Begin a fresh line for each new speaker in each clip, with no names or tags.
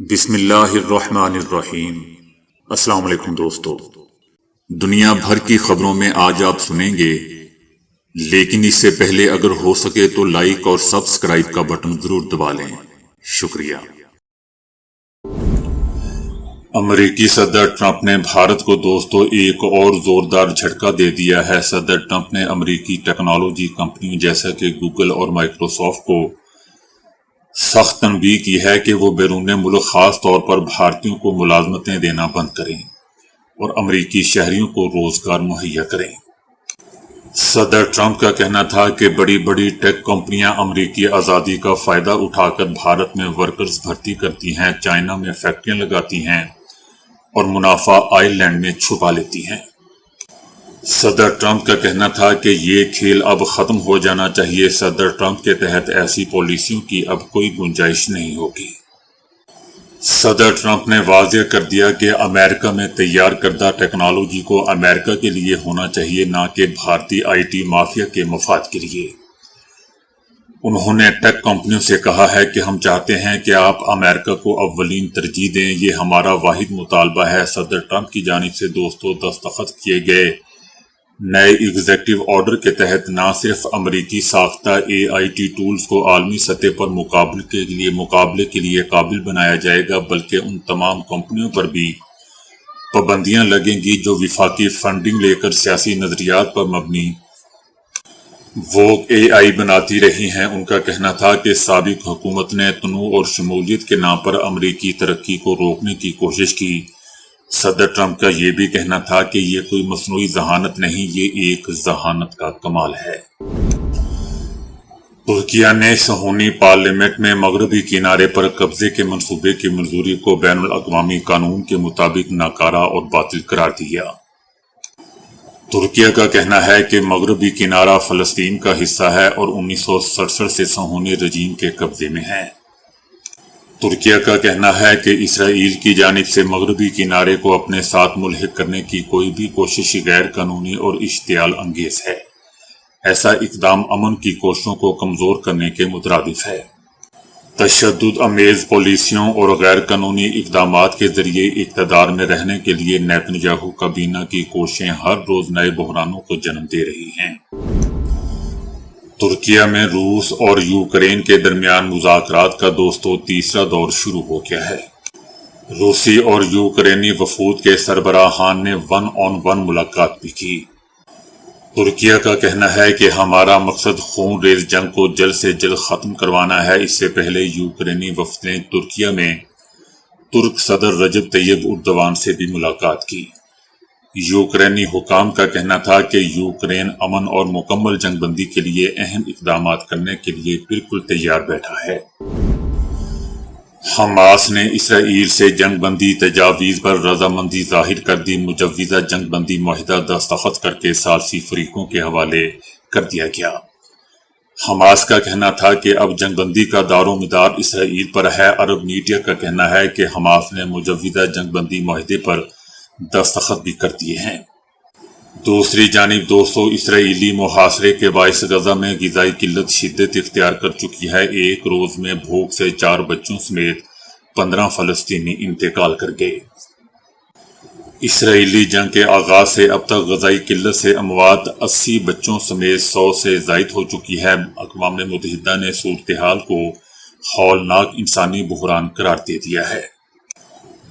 بسم اللہ الرحمن الرحیم۔ السلام علیکم دوستو، دنیا بھر کی خبروں میں آج آپ سنیں گے، لیکن اس سے پہلے اگر ہو سکے تو لائک اور سبسکرائب کا بٹن ضرور دبا لیں۔ شکریہ۔ امریکی صدر ٹرمپ نے بھارت کو دوستو ایک اور زوردار جھٹکا دے دیا ہے۔ صدر ٹرمپ نے امریکی ٹیکنالوجی کمپنیوں جیسا کہ گوگل اور مائیکروسافٹ کو سخت تنبیہ کی ہے کہ وہ بیرون ملک خاص طور پر بھارتیوں کو ملازمتیں دینا بند کریں اور امریکی شہریوں کو روزگار مہیا کریں۔ صدر ٹرمپ کا کہنا تھا کہ بڑی بڑی ٹیک کمپنیاں امریکی آزادی کا فائدہ اٹھا کر بھارت میں ورکرز بھرتی کرتی ہیں، چائنا میں فیکٹریاں لگاتی ہیں اور منافع آئر لینڈ میں چھپا لیتی ہیں۔ صدر ٹرمپ کا کہنا تھا کہ یہ کھیل اب ختم ہو جانا چاہیے۔ صدر ٹرمپ کے تحت ایسی پالیسیوں کی اب کوئی گنجائش نہیں ہوگی۔ صدر ٹرمپ نے واضح کر دیا کہ امریکہ میں تیار کردہ ٹیکنالوجی کو امریکہ کے لیے ہونا چاہیے، نہ کہ بھارتی آئی ٹی مافیا کے مفاد کے لیے۔ انہوں نے ٹیک کمپنیوں سے کہا ہے کہ ہم چاہتے ہیں کہ آپ امریکہ کو اولین ترجیح دیں، یہ ہمارا واحد مطالبہ ہے۔ صدر ٹرمپ کی جانب سے دوستوں دستخط کیے گئے نئے ایگزیکٹو آرڈر کے تحت نہ صرف امریکی ساختہ اے آئی ٹی ٹولز کو عالمی سطح پر مقابلے کے لیے قابل بنایا جائے گا، بلکہ ان تمام کمپنیوں پر بھی پابندیاں لگیں گی جو وفاقی فنڈنگ لے کر سیاسی نظریات پر مبنی وہ اے آئی بناتی رہی ہیں۔ ان کا کہنا تھا کہ سابق حکومت نے تنوع اور شمولیت کے نام پر امریکی ترقی کو روکنے کی کوشش کی۔ صدر ٹرمپ کا یہ بھی کہنا تھا کہ یہ کوئی مصنوعی ذہانت نہیں، یہ ایک ذہانت کا کمال ہے۔ ترکیہ نے صہیونی پارلیمنٹ میں مغربی کنارے پر قبضے کے منصوبے کی منظوری کو بین الاقوامی قانون کے مطابق ناکارہ اور باطل قرار دیا۔ ترکیہ کا کہنا ہے کہ مغربی کنارہ فلسطین کا حصہ ہے اور 1967 سے صہیونی رجیم کے قبضے میں ہے۔ ترکیہ کا کہنا ہے کہ اسرائیل کی جانب سے مغربی کنارے کو اپنے ساتھ ملحق کرنے کی کوئی بھی کوشش غیر قانونی اور اشتعال انگیز ہے۔ ایسا اقدام امن کی کوششوں کو کمزور کرنے کے مترادف ہے۔ تشدد آمیز پالیسیوں اور غیر قانونی اقدامات کے ذریعے اقتدار میں رہنے کے لیے نیتن یاہو کابینہ کی کوششیں ہر روز نئے بحرانوں کو جنم دے رہی ہیں۔ ترکیہ میں روس اور یوکرین کے درمیان مذاکرات کا دوستوں تیسرا دور شروع ہو گیا ہے۔ روسی اور یوکرینی وفود کے سربراہان نے 1-on-1 ملاقات بھی کی۔ ترکیہ کا کہنا ہے کہ ہمارا مقصد خون ریز جنگ کو جلد سے جلد ختم کروانا ہے۔ اس سے پہلے یوکرینی وفد نے ترکیہ میں ترک صدر رجب طیب اردوان سے بھی ملاقات کی۔ یوکرینی حکام کا کہنا تھا کہ یوکرین امن اور مکمل جنگ بندی کے لیے اہم اقدامات کرنے کے لیے بالکل تیار بیٹھا ہے۔ حماس نے اسرائیل سے جنگ بندی تجاویز پر رضامندی ظاہر کر دی۔ مجوزہ جنگ بندی معاہدہ دستخط کر کے ثالثی فریقوں کے حوالے کر دیا گیا۔ حماس کا کہنا تھا کہ اب جنگ بندی کا دار و مدار اسرائیل پر ہے۔ عرب میڈیا کا کہنا ہے کہ حماس نے مجوزہ جنگ بندی معاہدے پر دستخط بھی کر دیے ہیں۔ دوسری جانب دوستوں اسرائیلی محاصرے کے باعث غزہ میں غذائی قلت شدت اختیار کر چکی ہے۔ ایک روز میں بھوک سے 4 بچوں سمیت 15 فلسطینی انتقال کر گئے۔ اسرائیلی جنگ کے آغاز سے اب تک غذائی قلت سے اموات 80 بچوں سمیت 100 سے زائد ہو چکی ہے۔ اقوام متحدہ نے صورتحال کو ہولناک انسانی بحران قرار دے دیا ہے۔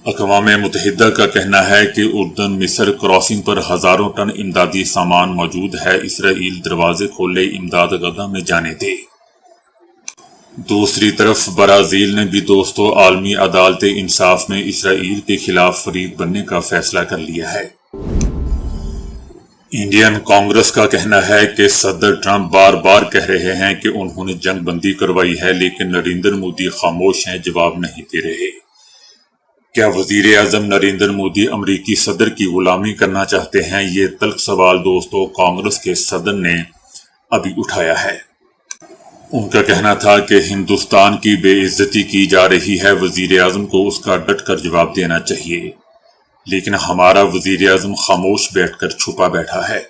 اقوام متحدہ کا کہنا ہے کہ اردن مصر کراسنگ پر ہزاروں ٹن امدادی سامان موجود ہے۔ اسرائیل دروازے کھولے، امداد غزہ میں جانے دے۔ دوسری طرف برازیل نے بھی دوستوں عالمی عدالت انصاف میں اسرائیل کے خلاف فریق بننے کا فیصلہ کر لیا ہے۔ انڈین کانگریس کا کہنا ہے کہ صدر ٹرمپ بار بار کہہ رہے ہیں کہ انہوں نے جنگ بندی کروائی ہے، لیکن نریندر مودی خاموش ہیں، جواب نہیں دے رہے۔ کیا وزیر اعظم نریندر مودی امریکی صدر کی غلامی کرنا چاہتے ہیں؟ یہ تلخ سوال دوستوں کانگریس کے صدر نے ابھی اٹھایا ہے۔ ان کا کہنا تھا کہ ہندوستان کی بے عزتی کی جا رہی ہے، وزیر اعظم کو اس کا ڈٹ کر جواب دینا چاہیے، لیکن ہمارا وزیر اعظم خاموش بیٹھ کر چھپا بیٹھا ہے۔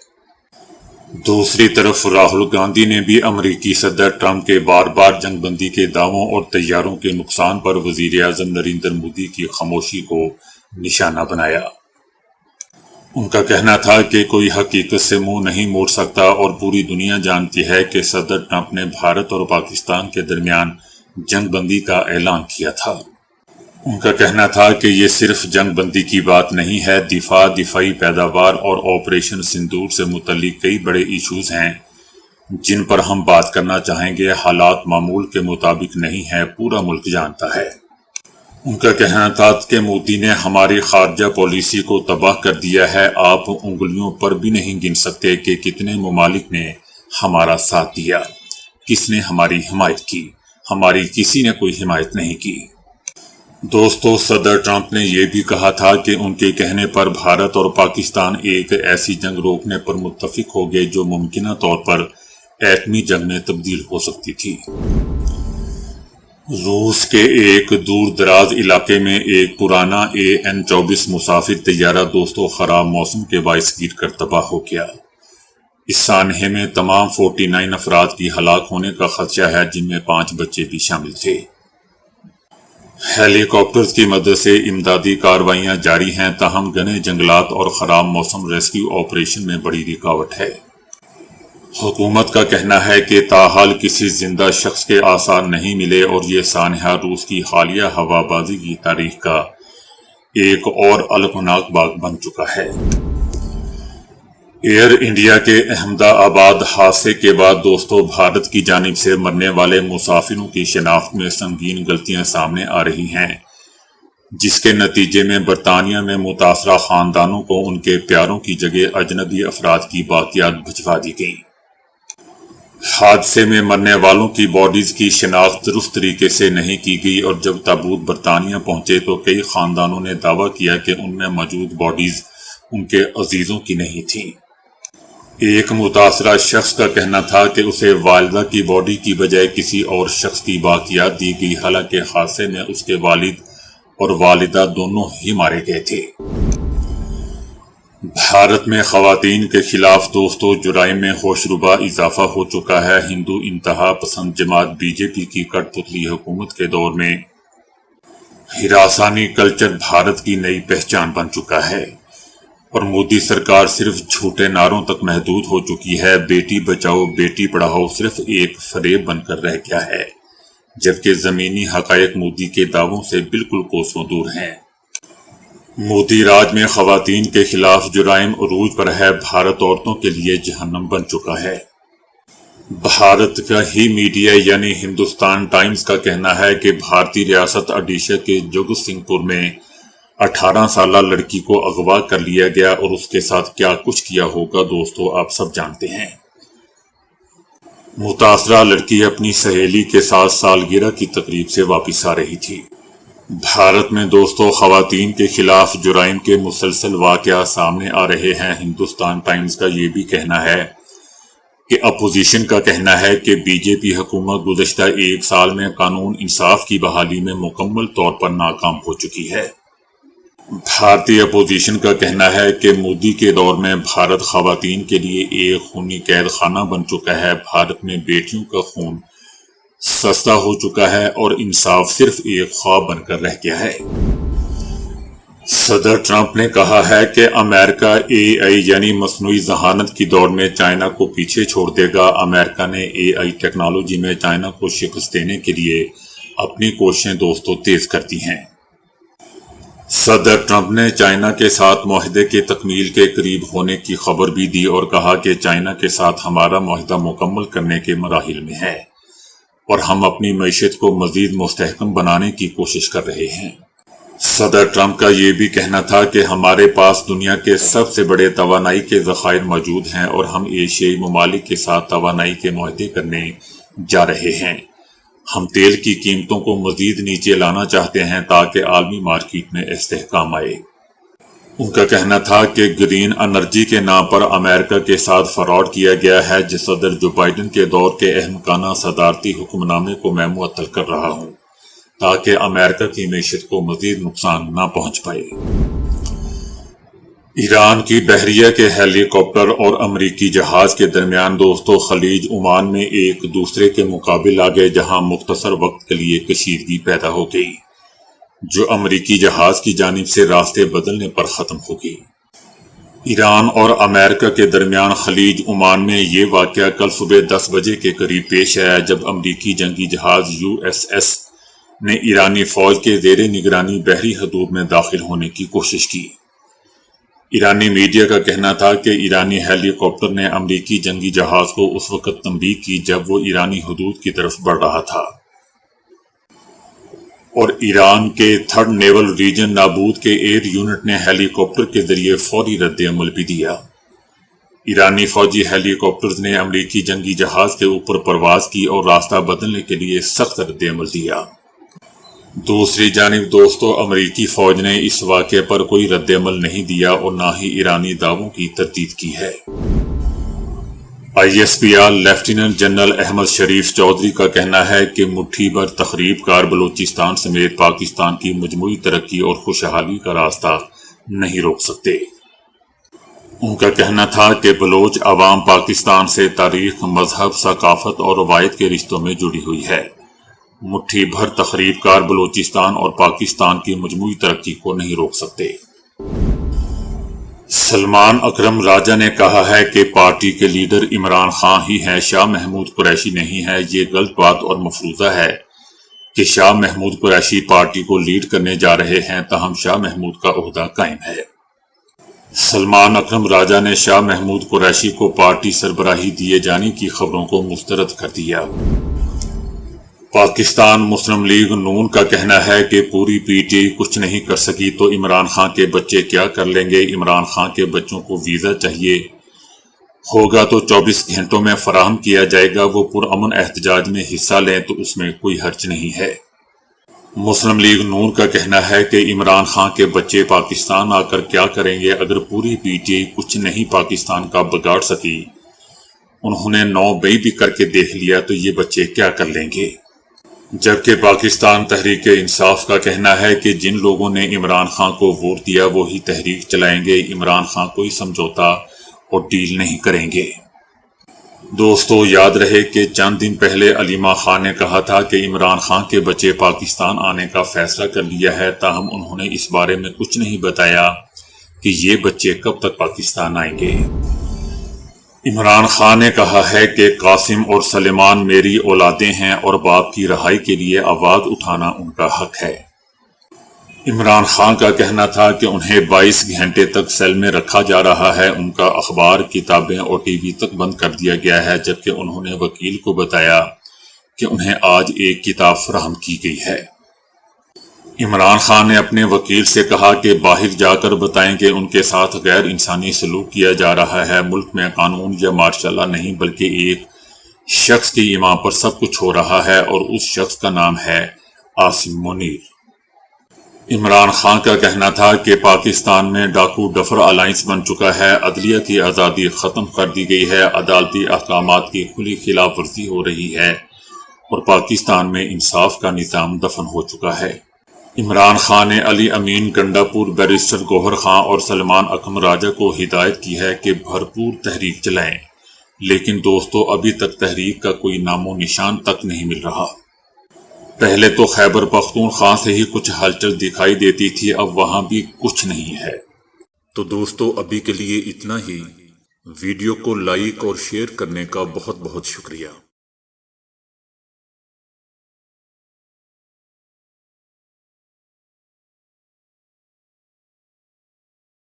دوسری طرف راہل گاندھی نے بھی امریکی صدر ٹرمپ کے بار بار جنگ بندی کے دعووں اور طیاروں کے نقصان پر وزیر اعظم نریندر مودی کی خاموشی کو نشانہ بنایا۔ ان کا کہنا تھا کہ کوئی حقیقت سے منہ نہیں موڑ سکتا اور پوری دنیا جانتی ہے کہ صدر ٹرمپ نے بھارت اور پاکستان کے درمیان جنگ بندی کا اعلان کیا تھا۔ ان کا کہنا تھا کہ یہ صرف جنگ بندی کی بات نہیں ہے، دفاعی پیداوار اور آپریشن سندور سے متعلق کئی بڑے ایشوز ہیں جن پر ہم بات کرنا چاہیں گے۔ حالات معمول کے مطابق نہیں ہے، پورا ملک جانتا ہے۔ ان کا کہنا تھا کہ مودی نے ہماری خارجہ پالیسی کو تباہ کر دیا ہے۔ آپ انگلیوں پر بھی نہیں گن سکتے کہ کتنے ممالک نے ہمارا ساتھ دیا، کس نے ہماری حمایت کی۔ ہماری کسی نے کوئی حمایت نہیں کی۔ دوستو، صدر ٹرمپ نے یہ بھی کہا تھا کہ ان کے کہنے پر بھارت اور پاکستان ایک ایسی جنگ روکنے پر متفق ہو گئے جو ممکنہ طور پر ایٹمی جنگ میں تبدیل ہو سکتی تھی۔ روس کے ایک دور دراز علاقے میں ایک پرانا AN-24 مسافر طیارہ دوستو خراب موسم کے باعث گر کر تباہ ہو گیا۔ اس سانحے میں تمام 49 افراد کی ہلاک ہونے کا خدشہ ہے، جن میں 5 بچے بھی شامل تھے۔ ہیلی کاپٹرز کی مدد سے امدادی کارروائیاں جاری ہیں، تاہم گھنے جنگلات اور خراب موسم ریسکیو آپریشن میں بڑی رکاوٹ ہے۔ حکومت کا کہنا ہے کہ تاحال کسی زندہ شخص کے آثار نہیں ملے اور یہ سانحہ روس کی حالیہ ہوا بازی کی تاریخ کا ایک اور المناک باب بن چکا ہے۔ ایئر انڈیا کے احمد آباد حادثے کے بعد دوستو بھارت کی جانب سے مرنے والے مسافروں کی شناخت میں سنگین غلطیاں سامنے آ رہی ہیں، جس کے نتیجے میں برطانیہ میں متاثرہ خاندانوں کو ان کے پیاروں کی جگہ اجنبی افراد کی باقیات بھجوا دی گئیں۔ حادثے میں مرنے والوں کی باڈیز کی شناخت درست طریقے سے نہیں کی گئی اور جب تابوت برطانیہ پہنچے تو کئی خاندانوں نے دعویٰ کیا کہ ان میں موجود باڈیز ان کے عزیزوں کی نہیں تھیں۔ ایک متاثرہ شخص کا کہنا تھا کہ اسے والدہ کی باڈی کی بجائے کسی اور شخص کی باقیات دی گئی، حالانکہ حادثے میں اس کے والد اور والدہ دونوں ہی مارے گئے تھے۔ بھارت میں خواتین کے خلاف دوستو جرائم میں ہوشربا اضافہ ہو چکا ہے۔ ہندو انتہا پسند جماعت BJP کی کٹ پتلی حکومت کے دور میں ہراسانی کلچر بھارت کی نئی پہچان بن چکا ہے اور مودی سرکار صرف جھوٹے نعروں تک محدود ہو چکی ہے۔ بیٹی بچاؤ بیٹی پڑھاؤ صرف ایک فریب بن کر رہ گیا ہے، جبکہ زمینی حقائق مودی کے دعووں سے بالکل کوسوں دور ہیں۔ مودی راج میں خواتین کے خلاف جرائم عروج پر ہے۔ بھارت عورتوں کے لیے جہنم بن چکا ہے۔ بھارت کا ہی میڈیا یعنی ہندوستان ٹائمز کا کہنا ہے کہ بھارتی ریاست اڈیشہ کے جگت سنگھ پور میں 18 سالہ لڑکی کو اغوا کر لیا گیا اور اس کے ساتھ کیا کچھ کیا ہوگا دوستو آپ سب جانتے ہیں۔ متاثرہ لڑکی اپنی سہیلی کے ساتھ سالگرہ کی تقریب سے واپس آ رہی تھی۔ بھارت میں دوستو خواتین کے خلاف جرائم کے مسلسل واقعات سامنے آ رہے ہیں۔ ہندوستان ٹائمز کا یہ بھی کہنا ہے کہ اپوزیشن کا کہنا ہے کہ BJP حکومت گزشتہ 1 سال میں قانون انصاف کی بحالی میں مکمل طور پر ناکام ہو چکی ہے۔ بھارتی اپوزیشن کا کہنا ہے کہ مودی کے دور میں بھارت خواتین کے لیے ایک خونی قید خانہ بن چکا ہے۔ بھارت میں بیٹیوں کا خون سستا ہو چکا ہے اور انصاف صرف ایک خواب بن کر رہ گیا ہے۔ صدر ٹرمپ نے کہا ہے کہ امریکہ AI یعنی مصنوعی ذہانت کی دوڑ میں چائنا کو پیچھے چھوڑ دے گا۔ امریکہ نے AI ٹیکنالوجی میں چائنا کو شکست دینے کے لیے اپنی کوششیں دوستوں تیز کر دی ہیں۔ صدر ٹرمپ نے چائنا کے ساتھ معاہدے کے تکمیل کے قریب ہونے کی خبر بھی دی اور کہا کہ چائنا کے ساتھ ہمارا معاہدہ مکمل کرنے کے مراحل میں ہے اور ہم اپنی معیشت کو مزید مستحکم بنانے کی کوشش کر رہے ہیں۔ صدر ٹرمپ کا یہ بھی کہنا تھا کہ ہمارے پاس دنیا کے سب سے بڑے توانائی کے ذخائر موجود ہیں اور ہم ایشیائی ممالک کے ساتھ توانائی کے معاہدے کرنے جا رہے ہیں۔ ہم تیل کی قیمتوں کو مزید نیچے لانا چاہتے ہیں تاکہ عالمی مارکیٹ میں استحکام آئے۔ ان کا کہنا تھا کہ گرین انرجی کے نام پر امریکہ کے ساتھ فراڈ کیا گیا ہے۔ جس صدر جو بائیڈن کے دور کے احمقانہ صدارتی حکم نامے کو میں معطل کر رہا ہوں تاکہ امریکہ کی معیشت کو مزید نقصان نہ پہنچ پائے۔ ایران کی بحریہ کے ہیلی کاپٹر اور امریکی جہاز کے درمیان دوستو خلیج عمان میں ایک دوسرے کے مقابل آ گئے، جہاں مختصر وقت کے لیے کشیدگی پیدا ہو گئی جو امریکی جہاز کی جانب سے راستے بدلنے پر ختم ہو گئی۔ ایران اور امریکہ کے درمیان خلیج عمان میں یہ واقعہ کل صبح 10 بجے کے قریب پیش آیا، جب امریکی جنگی جہاز USS نے ایرانی فوج کے زیر نگرانی بحری حدود میں داخل ہونے کی کوشش کی۔ ایرانی میڈیا کا کہنا تھا کہ ایرانی ہیلی کاپٹر نے امریکی جنگی جہاز کو اس وقت تنبیہ کی جب وہ ایرانی حدود کی طرف بڑھ رہا تھا، اور ایران کے 3rd نیول ریجن نابود کے ایئر یونٹ نے ہیلی کاپٹر کے ذریعے فوری رد عمل بھی دیا۔ ایرانی فوجی ہیلی کاپٹرز نے امریکی جنگی جہاز کے اوپر پرواز کی اور راستہ بدلنے کے لیے سخت رد عمل دیا۔ دوسری جانب دوستو امریکی فوج نے اس واقعے پر کوئی رد عمل نہیں دیا اور نہ ہی ایرانی دعووں کی تردید کی ہے۔ ISPR لیفٹیننٹ جنرل احمد شریف چودھری کا کہنا ہے کہ مٹھی بھر تخریب کار بلوچستان سمیت پاکستان کی مجموعی ترقی اور خوشحالی کا راستہ نہیں روک سکتے۔ ان کا کہنا تھا کہ بلوچ عوام پاکستان سے تاریخ، مذہب، ثقافت اور روایت کے رشتوں میں جڑی ہوئی ہے۔ مٹھی بھر تخریب کار بلوچستان اور پاکستان کی مجموعی ترقی کو نہیں روک سکتے۔ سلمان اکرم راجہ نے کہا ہے کہ پارٹی کے لیڈر عمران خان ہی ہیں، شاہ محمود قریشی نہیں ہے۔ یہ غلط بات اور مفروضہ ہے کہ شاہ محمود قریشی پارٹی کو لیڈ کرنے جا رہے ہیں، تاہم شاہ محمود کا عہدہ قائم ہے۔ سلمان اکرم راجہ نے شاہ محمود قریشی کو پارٹی سربراہی دیے جانے کی خبروں کو مسترد کر دیا۔ پاکستان مسلم لیگ نون کا کہنا ہے کہ پوری PTI کچھ نہیں کر سکی تو عمران خان کے بچے کیا کر لیں گے۔ عمران خان کے بچوں کو ویزا چاہیے ہوگا تو 24 گھنٹوں میں فراہم کیا جائے گا، وہ پرامن احتجاج میں حصہ لیں تو اس میں کوئی حرج نہیں ہے۔ مسلم لیگ نون کا کہنا ہے کہ عمران خان کے بچے پاکستان آ کر کیا کریں گے اگر پوری PTI کچھ نہیں پاکستان کا بگاڑ سکی۔ انہوں نے 9 بئی بھی کر کے دیکھ لیا تو یہ بچے کیا کر لیں گے۔ جبکہ پاکستان تحریک انصاف کا کہنا ہے کہ جن لوگوں نے عمران خان کو ووٹ دیا وہی تحریک چلائیں گے، عمران خان کوئی سمجھوتا اور ڈیل نہیں کریں گے۔ دوستو یاد رہے کہ چند دن پہلے علیمہ خان نے کہا تھا کہ عمران خان کے بچے پاکستان آنے کا فیصلہ کر لیا ہے، تاہم انہوں نے اس بارے میں کچھ نہیں بتایا کہ یہ بچے کب تک پاکستان آئیں گے۔ عمران خان نے کہا ہے کہ قاسم اور سلیمان میری اولادیں ہیں اور باپ کی رہائی کے لیے آواز اٹھانا ان کا حق ہے۔ عمران خان کا کہنا تھا کہ انہیں 22 گھنٹے تک سیل میں رکھا جا رہا ہے، ان کا اخبار، کتابیں اور ٹی وی تک بند کر دیا گیا ہے، جبکہ انہوں نے وکیل کو بتایا کہ انہیں آج ایک کتاب فراہم کی گئی ہے۔ عمران خان نے اپنے وکیل سے کہا کہ باہر جا کر بتائیں کہ ان کے ساتھ غیر انسانی سلوک کیا جا رہا ہے، ملک میں قانون یا مارشل لا نہیں بلکہ ایک شخص کی ایمان پر سب کچھ ہو رہا ہے اور اس شخص کا نام ہے عاصم منیر۔ عمران خان کا کہنا تھا کہ پاکستان میں ڈاکو ڈفر الائنس بن چکا ہے، عدلیہ کی آزادی ختم کر دی گئی ہے، عدالتی احکامات کی کھلی خلاف ورزی ہو رہی ہے اور پاکستان میں انصاف کا نظام دفن ہو چکا ہے۔ عمران خان نے علی امین گنڈاپور، بیرسٹر گوہر خان اور سلمان اکرم راجہ کو ہدایت کی ہے کہ بھرپور تحریک چلائیں، لیکن دوستو ابھی تک تحریک کا کوئی نام و نشان تک نہیں مل رہا۔ پہلے تو خیبر پختونخوا سے ہی کچھ ہلچل دکھائی دیتی تھی، اب وہاں بھی کچھ نہیں ہے۔ تو دوستو ابھی کے لیے اتنا ہی۔ ویڈیو کو لائک اور شیئر کرنے کا بہت بہت شکریہ۔